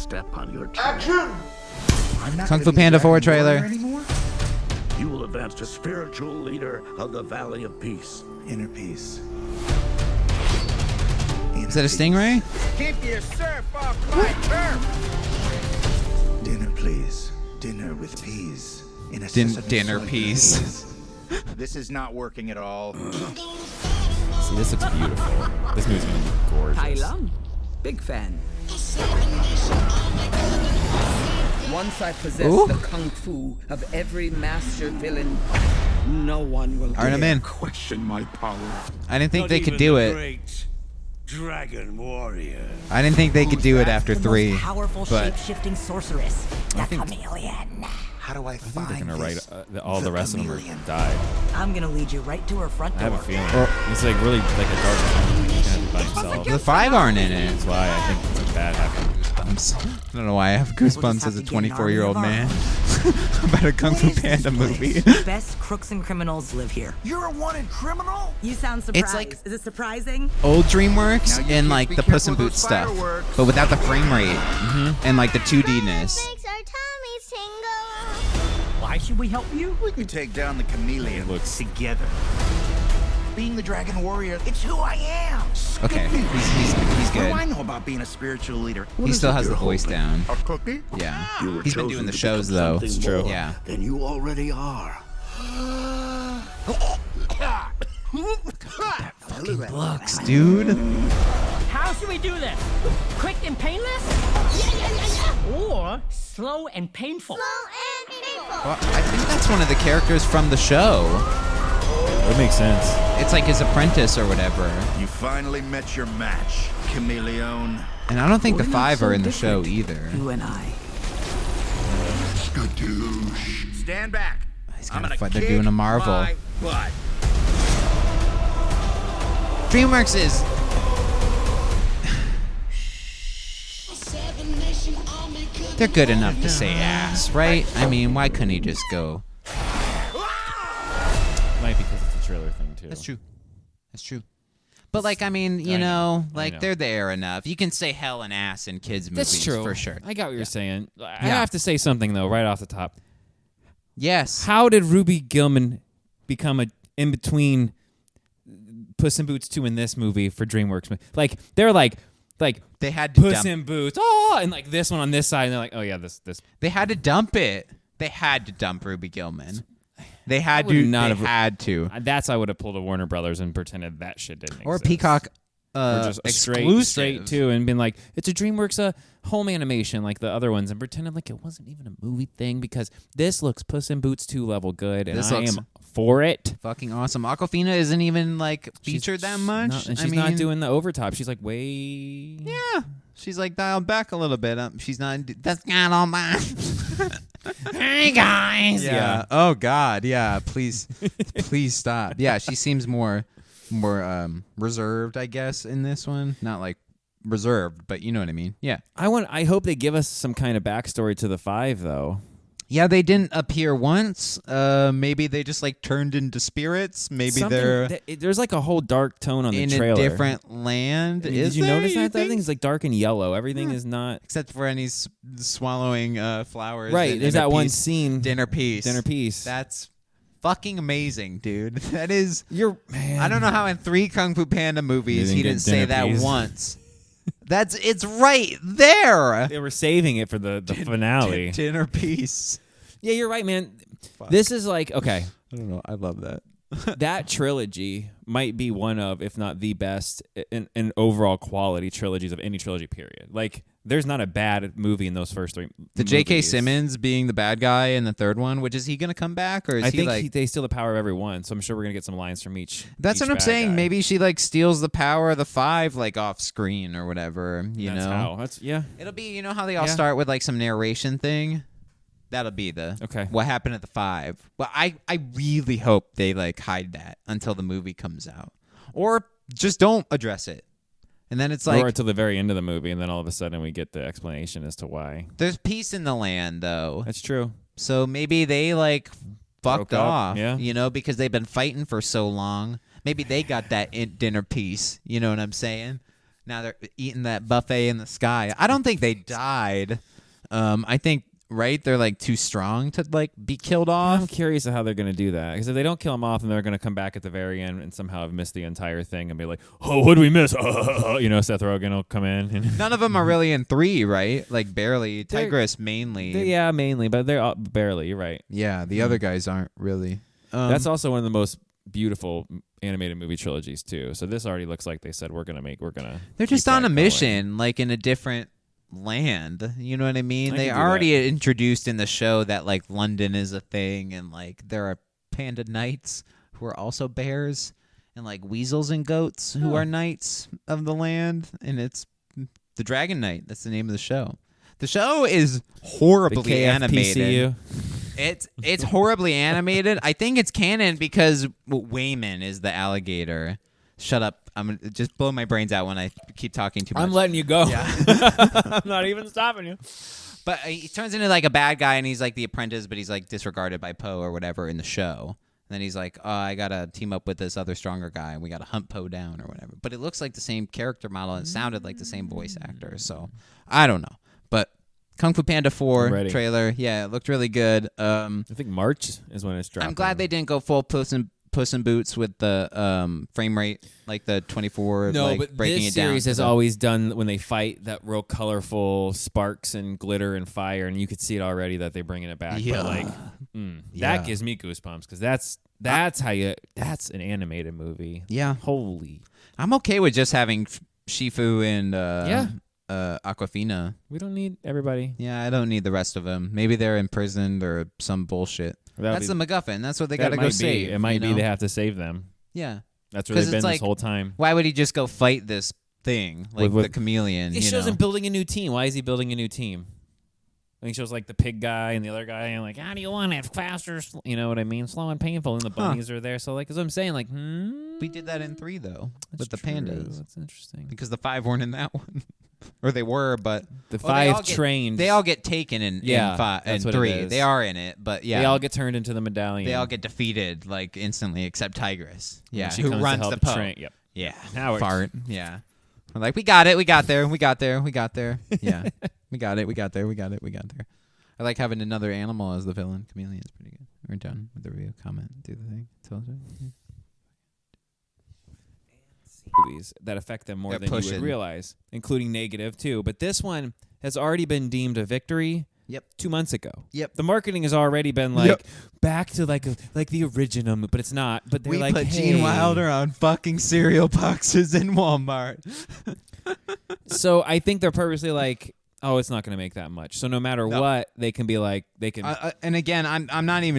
step on your toe. Action! Kung Fu Panda 4 trailer. You will advance to spiritual leader of the Valley of Peace. Inner peace. Is that a stingray? Keep your surf off my turf. Dinner, please. Dinner with peas. In a Dinner piece. This is not working at all. See, this looks beautiful. This movie's gonna be gorgeous. Tai Lung, big fan. Once I possess the kung fu of every master villain, no one will Alright, I'm in. Question my power. I didn't think they could do it. Great Dragon Warrior. I didn't think they could do it after 3. Powerful But shape-shifting sorceress, the chameleon. How do I find They're gonna write this? all the rest of them chameleon. are died. I'm gonna lead you right to her front I door. have a feeling it's like really like a dark film. Like, he's gonna be by himself. the 5 aren't in it. That's why I think it's bad happening. I don't know why I have goosebumps as a 24-year-old man about a Kung Fu Panda movie. The best crooks and criminals live here. You're a wanted criminal? You sound surprised. It's like- Is it surprising? Old DreamWorks Now you and kids like be the careful Puss in with Boots those stuff, fireworks. but without the frame rate and like the 2D-ness. Makes our tummies tingle. Why should we help you? We can take down the chameleon together. Being the Dragon Warrior, it's who I am. Okay, he's What do good. I know about being a spiritual leader? He still has the voice down. A cookie? Yeah, You were he's been chosen doing the to shows become though. something true. more Yeah. than you already are. Looks, dude. How should we do this? Quick and painless? Or slow and painful? Well, I think that's one of the characters from the show. That makes sense. It's like his apprentice or whatever. You finally met your match, chameleon. And I don't think the We're not 5 so are in the show different, either. You and I. Stand back. He's I'm gonna gonna fight. They're kick doing a Marvel. my butt. DreamWorks is. They're good enough to say ass, right? I mean, why couldn't he just go? Might be because it's a trailer thing too. That's true. That's true. But like, I mean, you I know, know. like they're there enough. You can say hell and ass in kids' movies That's true. for sure. I got what you're saying. I Yeah. have to say something though, right off the top. Yes. How did Ruby Gillman become a in between Puss in Boots 2 and this movie for DreamWorks? Like they're like They had to Puss dump. in Boots, oh, and like this one on this side, and they're like, oh yeah, this. They had to dump it. They had to dump Ruby Gillman. They had would to. not They have- had to. That's I would have pulled a Warner Brothers and pretended that shit didn't Or exist. Peacock. Or just a exclusive. straight too, and been like, it's a DreamWorks home animation like the other ones, and pretended like it wasn't even a movie thing because this looks Puss in Boots 2 level good, and This I looks am for it. Fucking awesome. Awkwafina isn't even like featured that much. Not, and I she's mean, not doing the overtop. She's like way. Yeah, she's like dialed back a little bit. She's not. That's not all mine. Hey guys. Yeah. Oh God. Yeah. Please, please stop. Yeah. She seems more reserved, I guess, in this one. Not like reserved, but you know what I mean. Yeah. I hope they give us some kind of backstory to the 5 though. Yeah, they didn't appear once. Maybe they just like turned into spirits. Maybe they're There's like a whole dark tone on in the a trailer. different land. I mean, Is did you there? notice that? think? Everything's like dark and yellow. Everything is not Except for any swallowing flowers. right. in There's a that one piece. scene. Dinner piece. Dinner piece. That's fucking amazing, dude. That is. Man. I don't know how in 3 Kung Fu Panda movies You he didn't didn't get say dinner that piece. once. It's right there. They were saving it for the finale. Dinner piece. Yeah, you're right, man. This is like, okay, I don't know. I love that. that trilogy might be one of, if not the best, in overall quality trilogies of any trilogy, period. Like, there's not a bad movie in those first 3 The J.K. movies. Simmons being the bad guy in the 3rd one, which is he going to come back? Or is I he think like. they steal the power of every one, so I'm sure we're going to get some lines from each. That's what I'm bad saying. guy. Maybe she like steals the power of the 5 like off screen or whatever. You That's know, how. That's, yeah. it'll be. You know how they all Yeah. start with like some narration thing. That'll be Okay. what happened at the 5. Well, I really hope they like hide that until the movie comes out, or just don't address it. And then it's like or until the very end of the movie, and then all of a sudden we get the explanation as to why. there's peace in the land though. That's true. So maybe they like fucked Broke up, off, yeah. you know, because they've been fighting for so long. Maybe they got that dinner piece, you know what I'm saying? Now they're eating that buffet in the sky. I don't think they died. I think they're like too strong to like be killed off. I'm curious of how they're going to do that, because if they don't kill them off, and they're going to come back at the very end and somehow have missed the entire thing and be like, "Oh, what did we miss?" Seth Rogen will come in. And None of them are really in 3, right? Like barely. Tigress mainly. yeah, mainly, but they're all, barely. You're right. Yeah, the other guys aren't really. That's also one of the most beautiful animated movie trilogies too. So this already looks like they said we're gonna. They're just on a mission, like in a different land. You know what I mean? They can do already introduced in the show that like London is a thing, and like there are panda knights who are also bears, and like weasels and goats who are knights of the land, and it's the Dragon Knight. That's the name of the show. The show is horribly animated. It's horribly animated. I think it's canon because Wayman is the alligator. Shut up. I'm gonna just blow my brains out when I keep talking too much. I'm letting you go. Yeah. I'm not even stopping you. But he turns into like a bad guy, and he's like the apprentice, but he's like disregarded by Poe or whatever in the show. And then he's like, "Oh, I gotta team up with this other stronger guy, and we gotta hunt Poe down or whatever." But it looks like the same character model, and it sounded like the same voice actor. So I don't know. But Kung Fu Panda 4 trailer, yeah, it looked really good. I think March is when it's dropping. I'm glad they didn't go full Puss in Boots with the frame rate, like the 24. No, like but breaking this it down series has always done when they fight that real colorful sparks and glitter and fire, and you could see it already that they're bringing it back. Yeah. But like, that gives me goosebumps because that's an animated movie. Yeah, holy. I'm okay with just having Shifu and Awkwafina. We don't need everybody. Yeah, I don't need the rest of them. Maybe they're imprisoned or some bullshit. That's the MacGuffin. That's what they got to go save. It might be they have to save them. Yeah. That's where they've been this whole time. Why would he just go fight this thing, like the chameleon? He shows him building a new team. Why is he building a new team? And he shows like the pig guy and the other guy, and like, how do you want it? Faster, you know what I mean? Slow and painful. And the bunnies are there. So like, as I'm saying, like, we did that in 3 though, with the true. pandas. That's interesting. Because the 5 weren't in that one. Or they were, but the 5 trained. They all get taken in 5 and 3. They are in it, but yeah, they all get turned into the medallion. They all get defeated like instantly, except Tigress. Yeah, she who comes runs to the help Poe? Yep. Yeah, Howard. Fart. Yeah, we're like, we got it. We got there. We got there. We got there. Yeah, we got it. We got there. We got it. We got there. I like having another animal as the villain. Chameleon's pretty good. We're done with the review. Comment. Do the thing. Tell us. Yeah. Movies that affect them more than you would realize, including negative too. But this one has already been deemed a victory. Yep. 2 months ago. Yep. The marketing has already been like back to like the original, but it's not. But they're we like, put hey. Gene Wilder on fucking cereal boxes in Walmart. So I think they're purposely like, oh, it's not going to make that much. So no matter what, they can be like, they can. And again, I'm not even